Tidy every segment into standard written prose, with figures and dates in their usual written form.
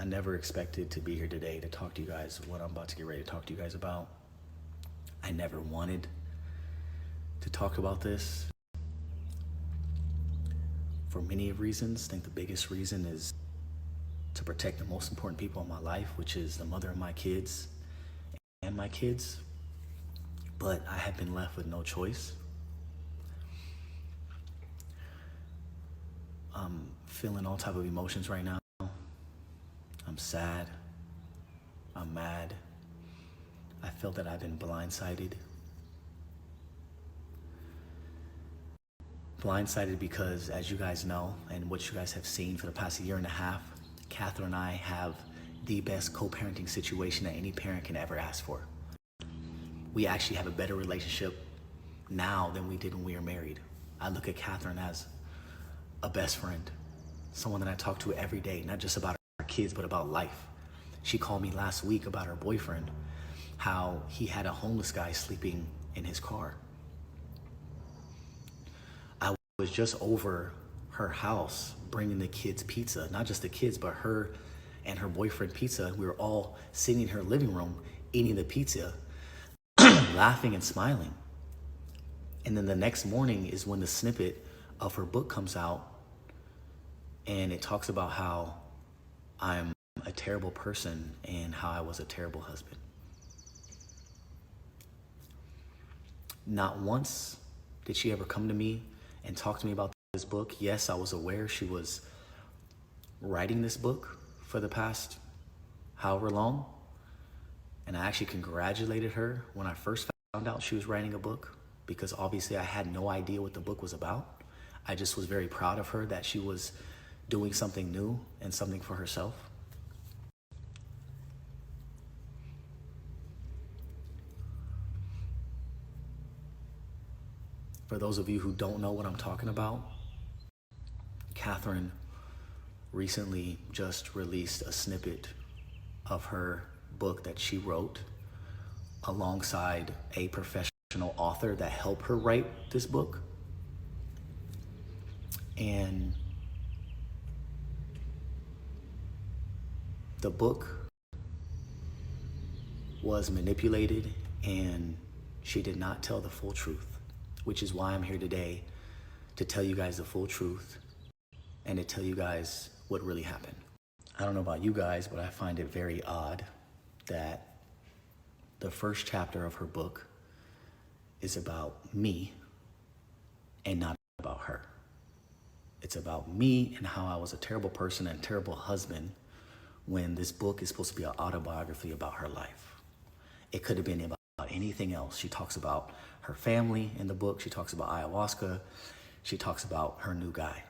never expected to be here today to talk to you guys what I'm about to get ready to talk to you guys about. I never wanted to talk about this for many reasons. I think the biggest reason is to protect the most important people in my life, which is the mother of my kids and my kids. But I have been left with no choice. I'm feeling all type of emotions right now. I'm sad. I'm mad. I feel that I've been blindsided. Blindsided because, as you guys know, and what you guys have seen for the past year and a half, Catherine and I have the best co-parenting situation that any parent can ever ask for. We actually have a better relationship now than we did when we were married. I look at Catherine as a best friend, someone that I talk to every day, not just about our kids, but about life. She called me last week about her boyfriend, how he had a homeless guy sleeping in his car. I was just over her house bringing the kids pizza, not just the kids, but her and her boyfriend pizza. We were all sitting in her living room eating the pizza, laughing and smiling. And then the next morning is when the snippet of her book comes out, and it talks about how I'm a terrible person and how I was a terrible husband. Not once did she ever come to me and talk to me about this book. Yes, I was aware she was writing this book for the past however long. And I actually congratulated her when I first found out she was writing a book, because obviously I had no idea what the book was about. I just was very proud of her that she was doing something new and something for herself. For those of you who don't know what I'm talking about, Catherine recently just released a snippet of her book that she wrote alongside a professional author that helped her write this book. And the book was manipulated, and she did not tell the full truth, which is why I'm here today to tell you guys the full truth and to tell you guys what really happened. I don't know about you guys, but I find it very odd that the first chapter of her book is about me and not about her. It's about me and how I was a terrible person and a terrible husband, when this book is supposed to be an autobiography about her life. It could have been about anything else. She talks about her family in the book. She talks about ayahuasca. She talks about her new guy.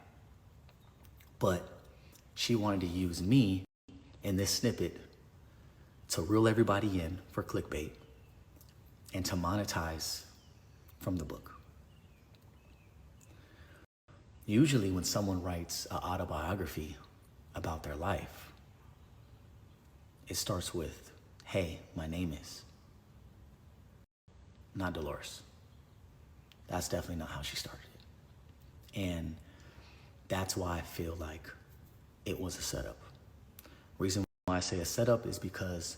But she wanted to use me in this snippet to reel everybody in for clickbait and to monetize from the book. Usually when someone writes an autobiography about their life, it starts with, "Hey, my name is," not Dolores. That's definitely not how she started it. And that's why I feel like it was a setup. Reason why I say a setup is because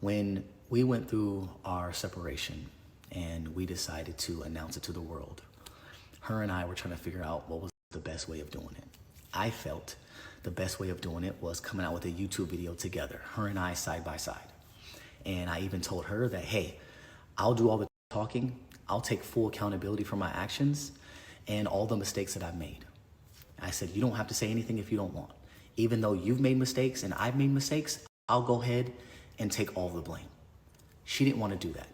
when we went through our separation and we decided to announce it to the world, her and I were trying to figure out what was the best way of doing it. I felt the best way of doing it was coming out with a YouTube video together, her and I side by side. And I even told her that, hey, I'll do all the talking. I'll take full accountability for my actions and all the mistakes that I've made. I said, you don't have to say anything if you don't want. Even though you've made mistakes and I've made mistakes, I'll go ahead and take all the blame. She didn't want to do that.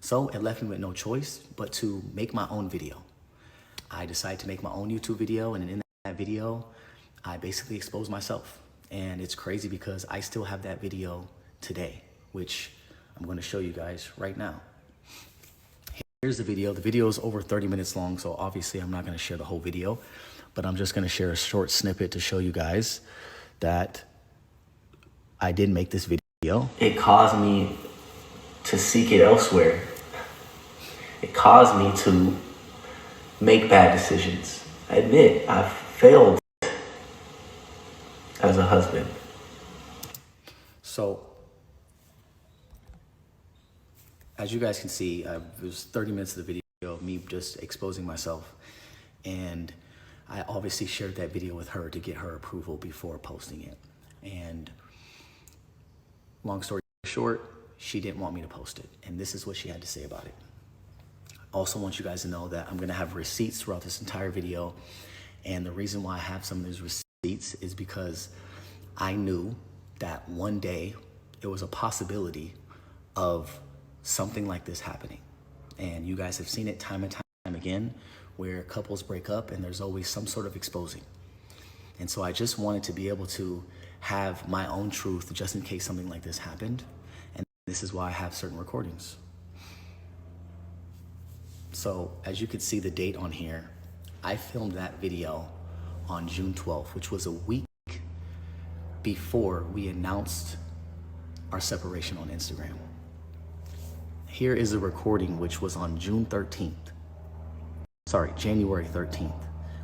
So it left me with no choice but to make my own video. I decided to make my own YouTube video, and in that video, I basically exposed myself. And it's crazy because I still have that video today, which I'm going to show you guys right now. Here's the video. The video is over 30 minutes long, so obviously I'm not going to share the whole video, but I'm just going to share a short snippet to show you guys that I did make this video. It caused me to seek it elsewhere. It caused me to make bad decisions. I admit I've failed as a husband. So, as you guys can see, it was 30 minutes of the video of me just exposing myself. And I obviously shared that video with her to get her approval before posting it. And long story short, she didn't want me to post it. And this is what she had to say about it. I also want you guys to know that I'm gonna have receipts throughout this entire video. And the reason why I have some of these receipts is because I knew that one day it was a possibility of something like this happening. And you guys have seen it time and time again, where couples break up and there's always some sort of exposing. And so I just wanted to be able to have my own truth just in case something like this happened. And this is why I have certain recordings. So as you can see the date on here, I filmed that video on June 12th, which was a week before we announced our separation on Instagram. Here is a recording which was on January 13th,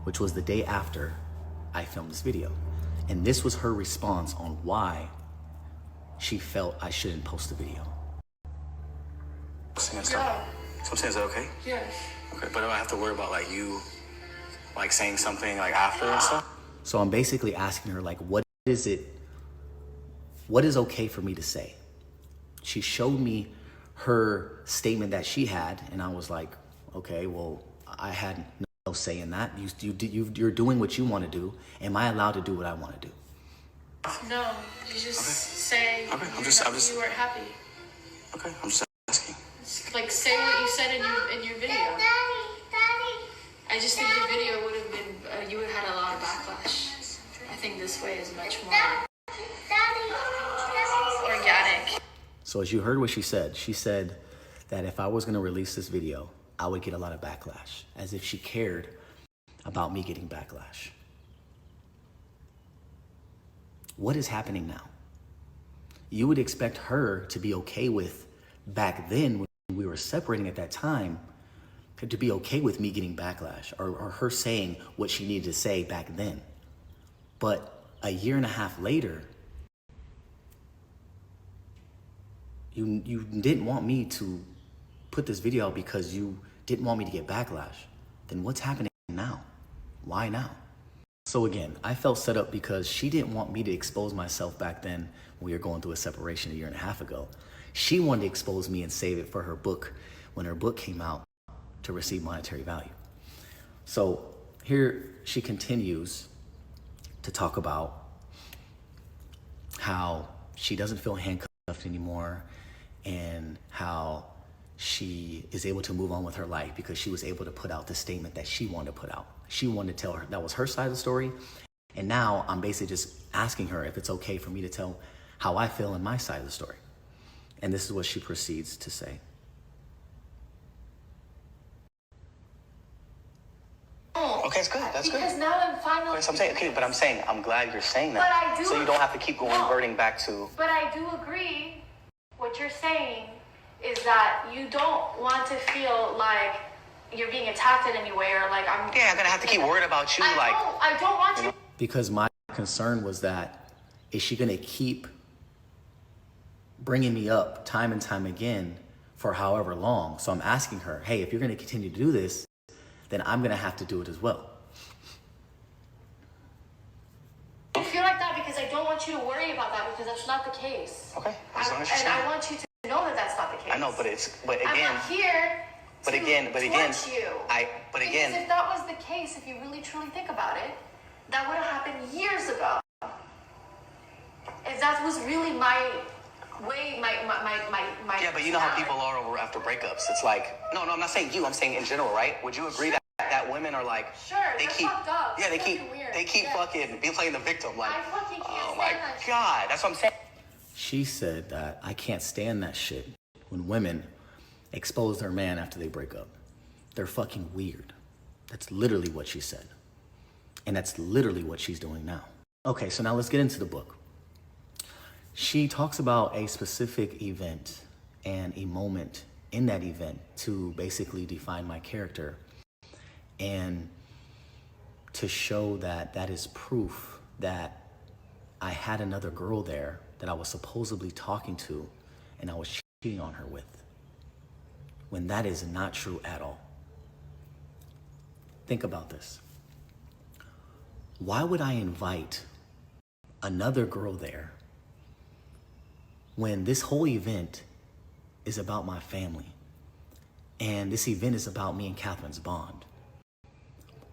which was the day after I filmed this video. And this was her response on why she felt I shouldn't post the video. Yeah. So I'm saying, is that okay? Yes. Okay, but do I have to worry about like you like saying something like after and stuff? So I'm basically asking her like, what is okay for me to say? She showed me her statement that she had, and I was like, okay, well, I had no say in that. You're doing what you want to do. Am I allowed to do what I want to do? No, you just say you weren't happy. Okay, I'm just asking. Like, say what you said in your video. I just think your video would have been, you would have had a lot of backlash. I think this way is much more organic. So as you heard what she said that if I was going to release this video, I would get a lot of backlash, as if she cared about me getting backlash. What is happening now? You would expect her to be okay with, back then when we were separating at that time, to be okay with me getting backlash or her saying what she needed to say back then. But a year and a half later, you didn't want me to put this video out because you didn't want me to get backlash. Then what's happening now? Why now? So again, I felt set up because she didn't want me to expose myself back then when we were going through a separation a year and a half ago. She wanted to expose me and save it for her book when her book came out to receive monetary value. So here she continues to talk about how she doesn't feel handcuffed anymore and how she is able to move on with her life because she was able to put out the statement that she wanted to put out. She wanted to tell her that was her side of the story. And now I'm basically just asking her if it's okay for me to tell how I feel in my side of the story. And this is what she proceeds to say. Okay, it's good. That's good. Because now I'm finally... Okay, so I'm saying, I'm glad you're saying that. But I do... So you don't have to keep reverting back to... But I do agree. What you're saying is that you don't want to feel like you're being attacked in any way or like I'm... Yeah, I'm gonna have to keep worried about you. I don't want you... Because my concern was that, is she gonna keep bringing me up time and time again for however long? So I'm asking her, hey, if you're gonna continue to do this, then I'm gonna have to do it as well. I feel like that because I don't want you to worry about that because that's not the case. Okay, as long as you're And saying. I want you to know that that's not the case. I know, but again... I'm not here But to again, torch you. Because if that was the case, if you really truly think about it, that would have happened years ago. If that was really my way, my Yeah, but you know how people are after breakups. It's like, no, I'm not saying you. I'm saying in general, right? Would you agree that women are like, sure, they keep, fucked up. yeah, they It's keep fucking be playing the victim. Like, I fucking can't oh stand my that shit. God, that's what I'm saying. She said that I can't stand that shit when women expose their man after they break up. They're fucking weird. That's literally what she said. And that's literally what she's doing now. Okay, so now let's get into the book. She talks about a specific event and a moment in that event to basically define my character and to show that that is proof that I had another girl there that I was supposedly talking to and I was cheating on her with, when that is not true at all. Think about this. Why would I invite another girl there when this whole event is about my family and this event is about me and Catherine's bond?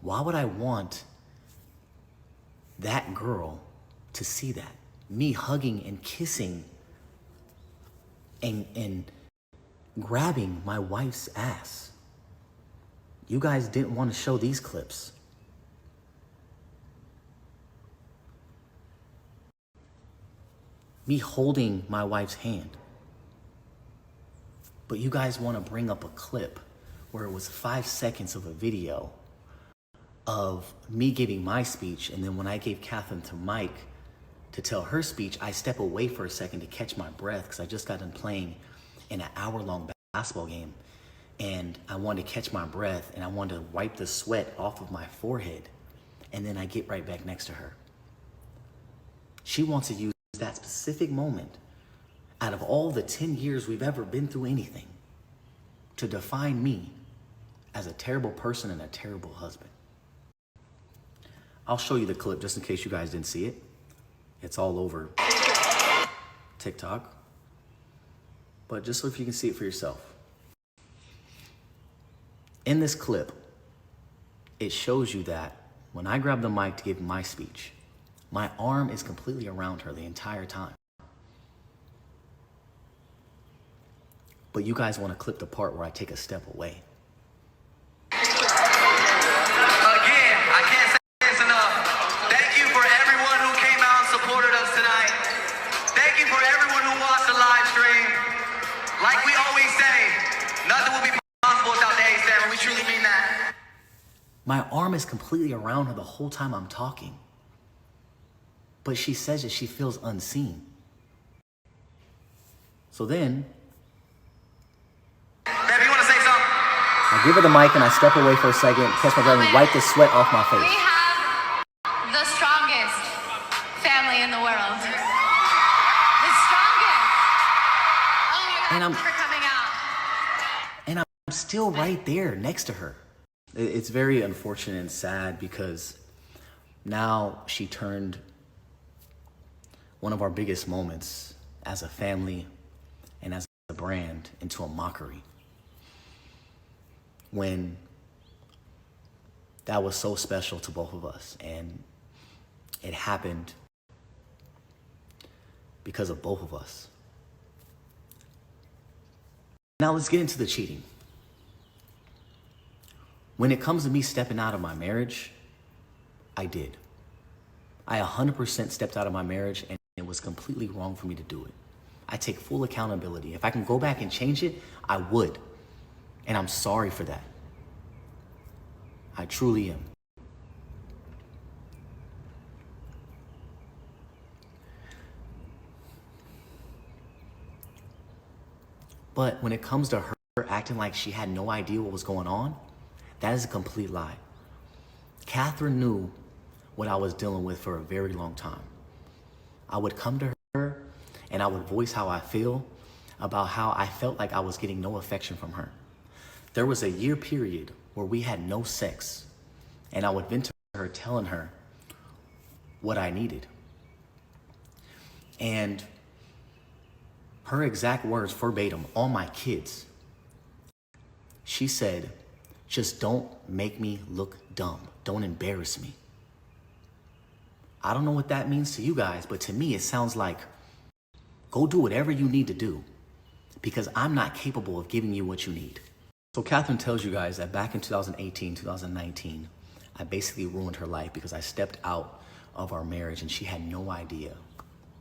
Why would I want that girl to see that? Me hugging and kissing and grabbing my wife's ass. You guys didn't want to show these clips. Me holding my wife's hand. But you guys want to bring up a clip where it was 5 seconds of a video of me giving my speech, and then when I gave Catherine to Mike to tell her speech, I step away for a second to catch my breath because I just got done playing in an hour-long basketball game, and I wanted to catch my breath, and I wanted to wipe the sweat off of my forehead, and then I get right back next to her. She wants to use that specific moment out of all the 10 years we've ever been through anything to define me as a terrible person and a terrible husband. I'll show you the clip just in case you guys didn't see it. It's all over TikTok. But just so if you can see it for yourself. In this clip, it shows you that when I grab the mic to give my speech, my arm is completely around her the entire time. But you guys want to clip the part where I take a step away. My arm is completely around her the whole time I'm talking. But she says that she feels unseen. So then, Babe, you want to say something? I give her the mic and I step away for a second, catch my breath and wipe the sweat off my face. We have the strongest family in the world. The strongest. Oh my God, And thanks for coming out. And I'm still right there next to her. It's very unfortunate and sad because now she turned one of our biggest moments as a family and as a brand into a mockery. When that was so special to both of us, and it happened because of both of us. Now let's get into the cheating. When it comes to me stepping out of my marriage, I did. I 100% stepped out of my marriage, and it was completely wrong for me to do it. I take full accountability. If I can go back and change it, I would. And I'm sorry for that. I truly am. But when it comes to her acting like she had no idea what was going on, that is a complete lie. Catherine knew what I was dealing with for a very long time. I would come to her and I would voice how I feel about how I felt like I was getting no affection from her. There was a year period where we had no sex, and I would vent to her telling her what I needed. And her exact words verbatim on my kids, she said, "Just don't make me look dumb. Don't embarrass me." I don't know what that means to you guys, but to me, it sounds like, go do whatever you need to do because I'm not capable of giving you what you need. So Catherine tells you guys that back in 2018, 2019, I basically ruined her life because I stepped out of our marriage and she had no idea,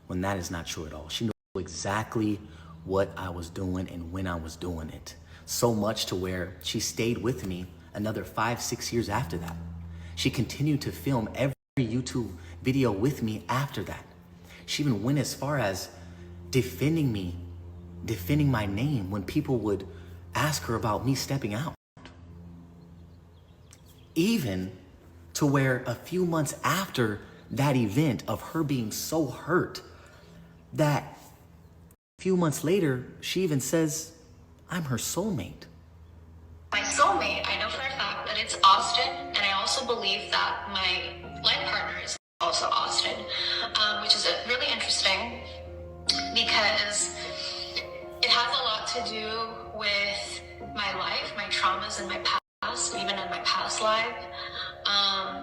when that is not true at all. She knew exactly what I was doing and when I was doing it. So much to where she stayed with me another 5-6 years after that. She continued to film every YouTube video with me after that. She even went as far as defending me, defending my name when people would ask her about me stepping out. Even to where a few months after that event of her being so hurt that a few months later, she even says, I'm her soulmate. My soulmate, I know for a fact that it's Austin, and I also believe that my life partner is also Austin, which is really interesting because it has a lot to do with my life, my traumas in my past, even in my past life.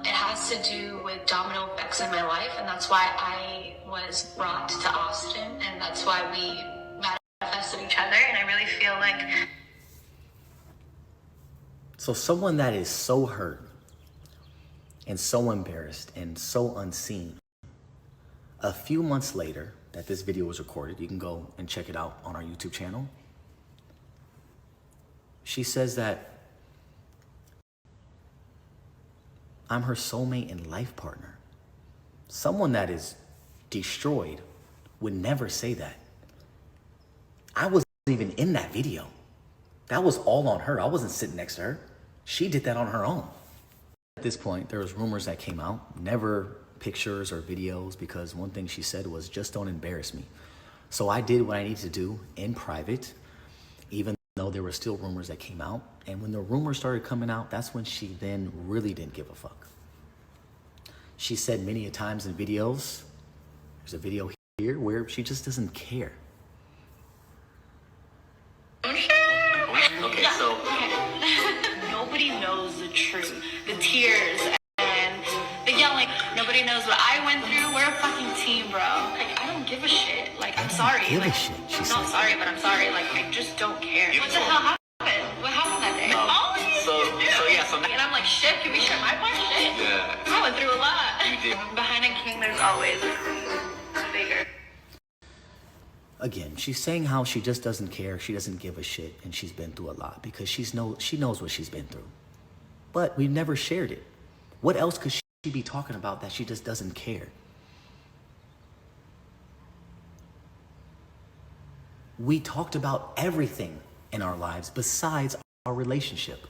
It has to do with domino effects in my life, and that's why I was brought to Austin, and that's why we manifested each other, and I really feel like... So someone that is so hurt and so embarrassed and so unseen, a few months later that this video was recorded, you can go and check it out on our YouTube channel, she says that I'm her soulmate and life partner. Someone that is destroyed would never say that. I wasn't even in that video. That was all on her. I wasn't sitting next to her. She did that on her own. At this point, there was rumors that came out, never pictures or videos, because one thing she said was, just don't embarrass me. So I did what I needed to do in private, even though there were still rumors that came out. And when the rumors started coming out, that's when she then really didn't give a fuck. She said many a times in videos, there's a video here where she just doesn't care. Okay, so Nobody knows the truth. The tears and the yelling. Nobody knows what I went through. We're a fucking team, bro. Like, I don't give a shit. Like, I'm sorry. Give a Like, shit, she I'm said. not sorry, but I'm sorry. Like, I just don't care. What the hell happened? What happened that day? And I'm like, shit, can we share my part? Shit. Yeah. I went through a lot. You did. Behind a king, there's always a bigger. Again, she's saying how she just doesn't care, she doesn't give a shit, and she's been through a lot because she knows what she's been through. But we've never shared it. What else could she be talking about that she just doesn't care? We talked about everything in our lives besides our relationship.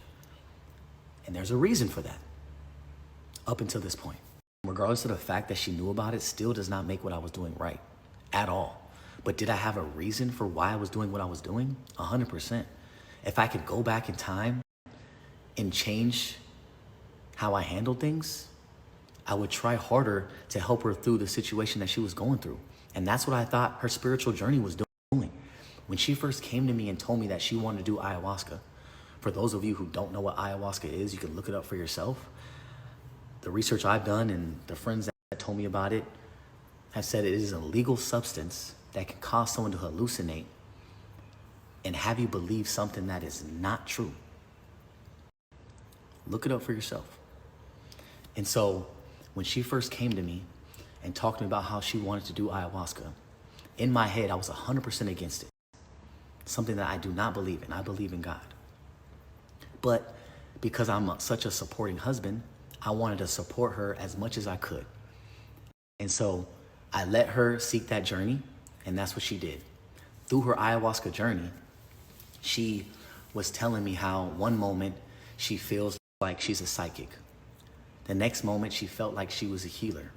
And there's a reason for that. Up until this point. Regardless of the fact that she knew about it, still does not make what I was doing right. At all. But did I have a reason for why I was doing what I was doing? 100%. If I could go back in time and change how I handled things, I would try harder to help her through the situation that she was going through. And that's what I thought her spiritual journey was doing. When she first came to me and told me that she wanted to do ayahuasca, for those of you who don't know what ayahuasca is, you can look it up for yourself. The research I've done and the friends that told me about it have said it is a legal substance that can cause someone to hallucinate and have you believe something that is not true. Look it up for yourself. And so when she first came to me and talked to me about how she wanted to do ayahuasca, in my head, I was 100% against it. Something that I do not believe in. I believe in God. But because I'm such a supporting husband, I wanted to support her as much as I could. And so I let her seek that journey, and that's what she did. Through her ayahuasca journey, she was telling me how one moment she feels like she's a psychic. The next moment she felt like she was a healer.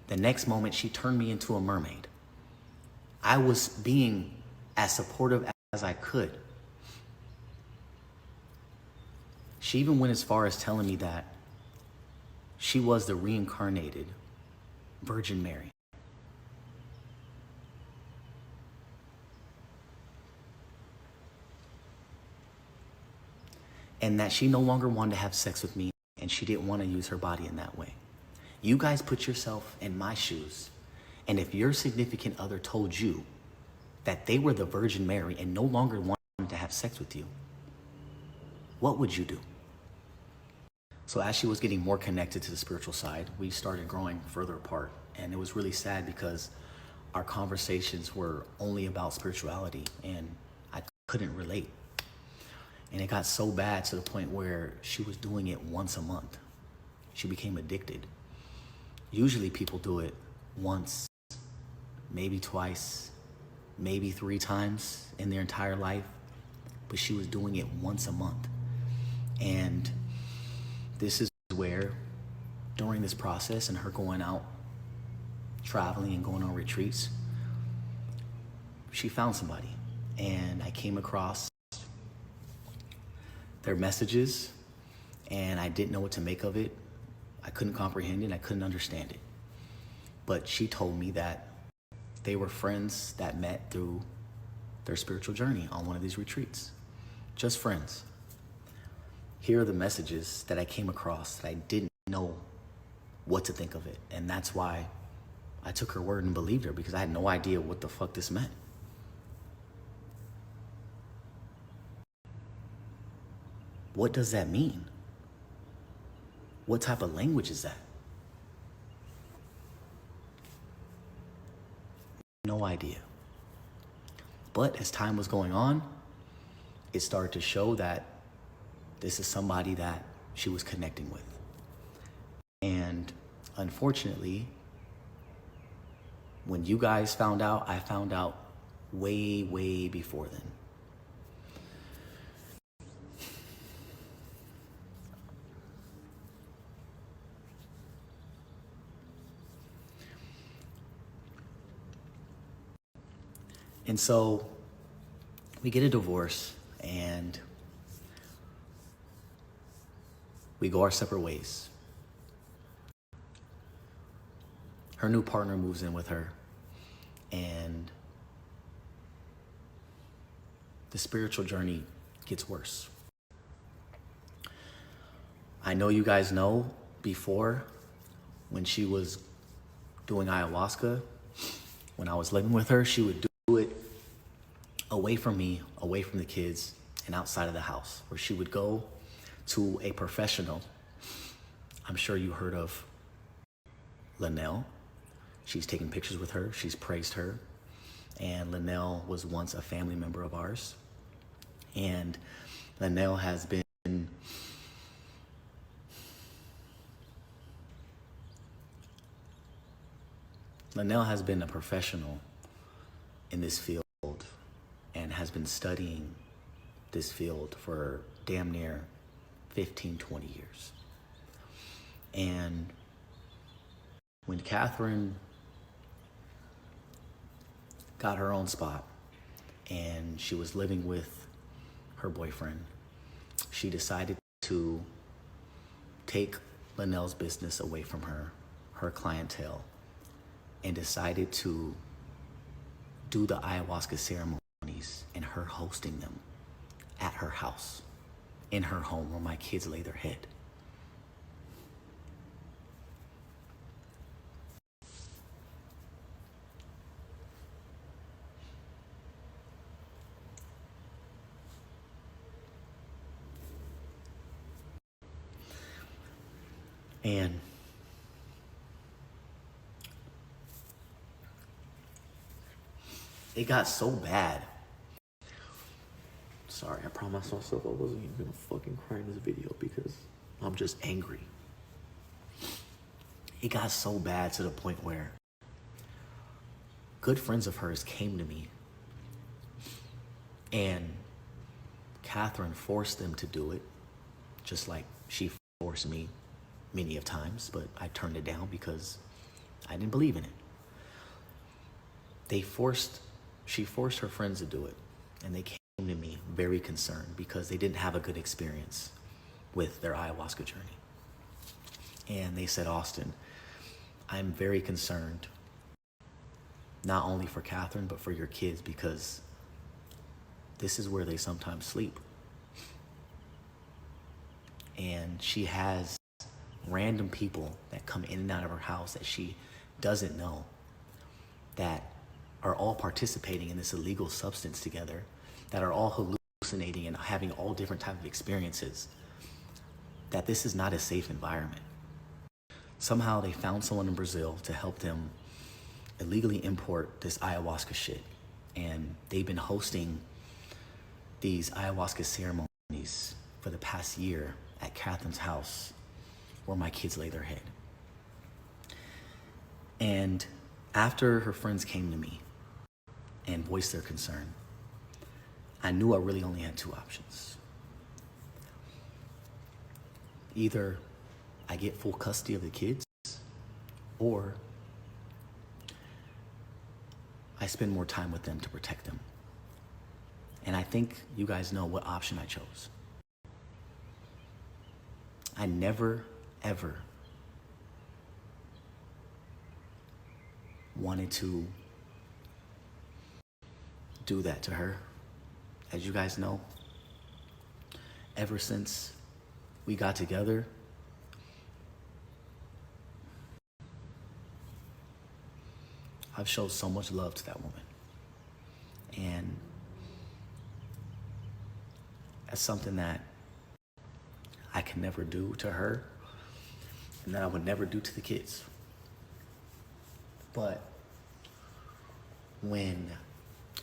The next moment she turned me into a mermaid. I was being as supportive as I could. She even went as far as telling me that she was the reincarnated Virgin Mary. And that she no longer wanted to have sex with me and she didn't want to use her body in that way. You guys put yourself in my shoes, and if your significant other told you that they were the Virgin Mary and no longer wanted to have sex with you, what would you do? So as she was getting more connected to the spiritual side, we started growing further apart. And it was really sad because our conversations were only about spirituality and I couldn't relate. And it got so bad to the point where she was doing it once a month. She became addicted. Usually people do it once, maybe twice, maybe 3 times in their entire life, but she was doing it once a month. And this is where, during this process and her going out traveling and going on retreats, she found somebody. And I came across their messages and I didn't know what to make of it. I couldn't comprehend it. I couldn't understand it. But she told me that they were friends that met through their spiritual journey on one of these retreats. Just friends. Here are the messages that I came across that I didn't know what to think of it. And that's why I took her word and believed her, because I had no idea what the fuck this meant. What does that mean? What type of language is that? No idea. But as time was going on, it started to show that this is somebody that she was connecting with. And unfortunately, when you guys found out, I found out way, way before then. And so we get a divorce and we go our separate ways. Her new partner moves in with her, and the spiritual journey gets worse. I know you guys know before, when she was doing ayahuasca, when I was living with her, she would do it away from me, away from the kids, and outside of the house, where she would go to a professional. I'm sure you heard of Linnell. She's taken pictures with her. She's praised her. And Linnell was once a family member of ours. And Linnell has been a professional in this field and has been studying this field for damn near 15, 20 years. And when Catherine got her own spot and she was living with her boyfriend, she decided to take Linnell's business away from her clientele, and decided to do the ayahuasca ceremonies and her hosting them at her house, in her home where my kids lay their head. And it got so bad. Sorry, I promised myself I wasn't even gonna fucking cry in this video because I'm just angry. It got so bad to the point where good friends of hers came to me and Catherine forced them to do it, just like she forced me many of times, but I turned it down because I didn't believe in it. She forced her friends to do it, and they came to me very concerned because they didn't have a good experience with their ayahuasca journey. And they said, Austin, I'm very concerned, not only for Catherine, but for your kids, because this is where they sometimes sleep. And she has random people that come in and out of her house that she doesn't know, that are all participating in this illegal substance together, that are all hallucinating and having all different types of experiences, that this is not a safe environment. Somehow they found someone in Brazil to help them illegally import this ayahuasca shit. And they've been hosting these ayahuasca ceremonies for the past year at Catherine's house, where my kids lay their head. And after her friends came to me and voiced their concern, I knew I really only had two options. Either I get full custody of the kids, or I spend more time with them to protect them. And I think you guys know what option I chose. I never, ever wanted to do that to her. As you guys know, ever since we got together, I've showed so much love to that woman. And that's something that I can never do to her and that I would never do to the kids. But when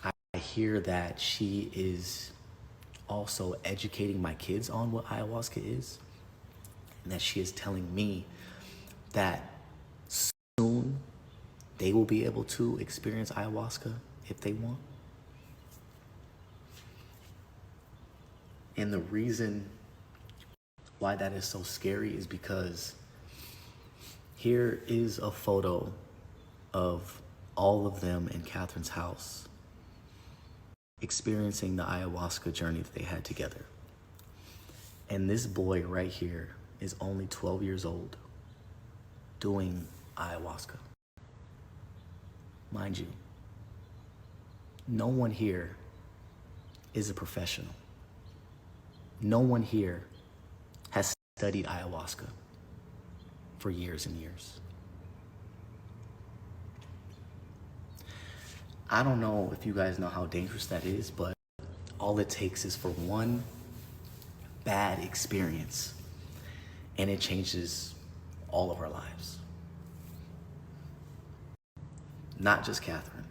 I hear that she is also educating my kids on what ayahuasca is, and that she is telling me that soon they will be able to experience ayahuasca if they want. And the reason why that is so scary is because here is a photo of all of them in Catherine's house experiencing the ayahuasca journey that they had together. And this boy right here is only 12 years old doing ayahuasca. Mind you, no one here is a professional. No one here has studied ayahuasca for years and years. I don't know if you guys know how dangerous that is, but all it takes is for one bad experience and it changes all of our lives. Not just Catherine.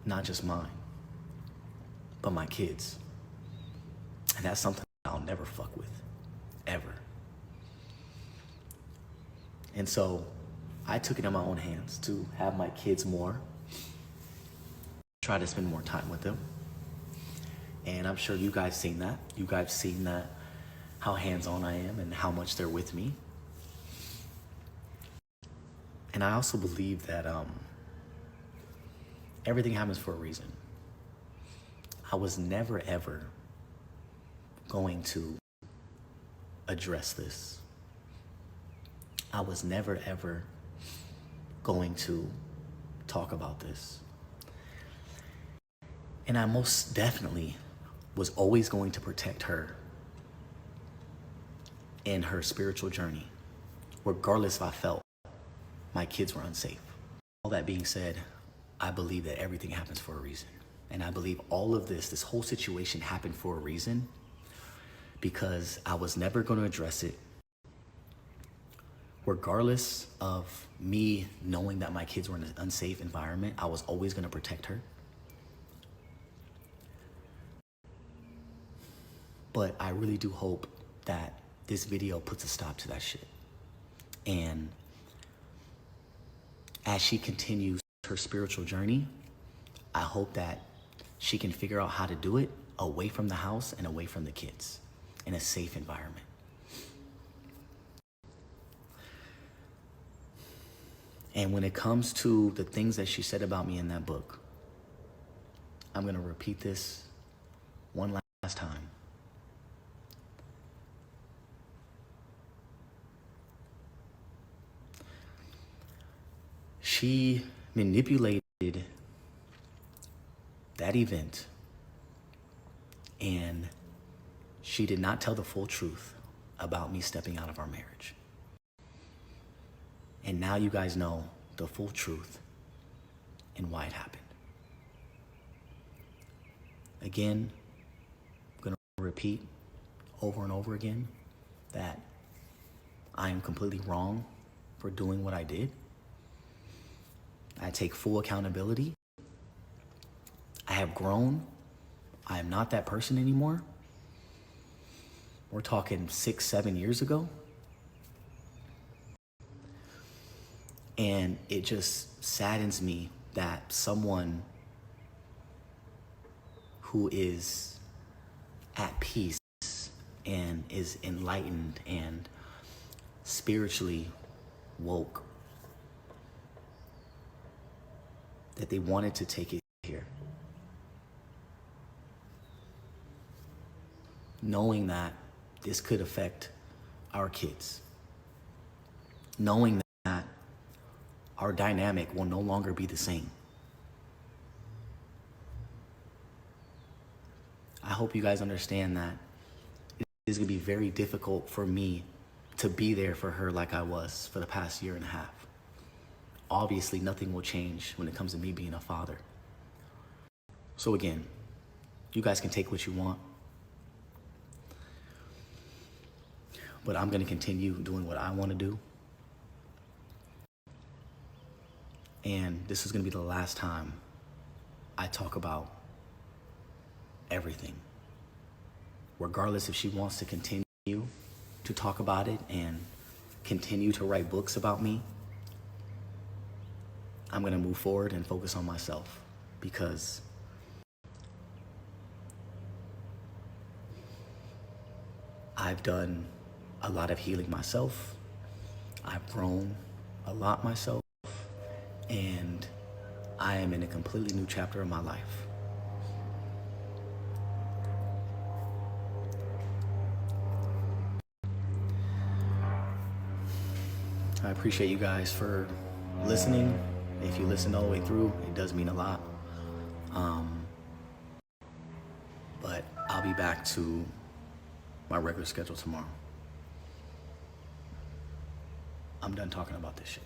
Not just mine, but my kids. And that's something I'll never fuck with, ever. And so I took it in my own hands to have my kids more, try to spend more time with them. And I'm sure you guys seen that. You guys seen that, how hands-on I am and how much they're with me. And I also believe that everything happens for a reason. I was never, ever going to address this. I was never, ever going to talk about this. And I most definitely was always going to protect her in her spiritual journey, regardless if I felt my kids were unsafe. All that being said, I believe that everything happens for a reason. And I believe all of this whole situation happened for a reason because I was never going to address it. Regardless of me knowing that my kids were in an unsafe environment, I was always going to protect her. But I really do hope that this video puts a stop to that shit. And as she continues her spiritual journey, I hope that she can figure out how to do it away from the house and away from the kids in a safe environment. And when it comes to the things that she said about me in that book, I'm gonna repeat this one last time. She manipulated that event, and she did not tell the full truth about me stepping out of our marriage. And now you guys know the full truth and why it happened. Again, I'm gonna repeat over and over again that I am completely wrong for doing what I did. I take full accountability. I have grown. I am not that person anymore. We're talking 6, 7 years ago. And it just saddens me that someone who is at peace and is enlightened and spiritually woke that they wanted to take it here. Knowing that this could affect our kids. Knowing that our dynamic will no longer be the same. I hope you guys understand that it is going to be very difficult for me to be there for her like I was for the past year and a half. Obviously, nothing will change when it comes to me being a father. So again, you guys can take what you want, but I'm going to continue doing what I want to do. And this is going to be the last time I talk about everything. Regardless if she wants to continue to talk about it and continue to write books about me, I'm going to move forward and focus on myself, because I've done a lot of healing myself. I've grown a lot myself, and I am in a completely new chapter of my life. I appreciate you guys for listening. If you listened all the way through, it does mean a lot. But I'll be back to my regular schedule tomorrow. I'm done talking about this shit.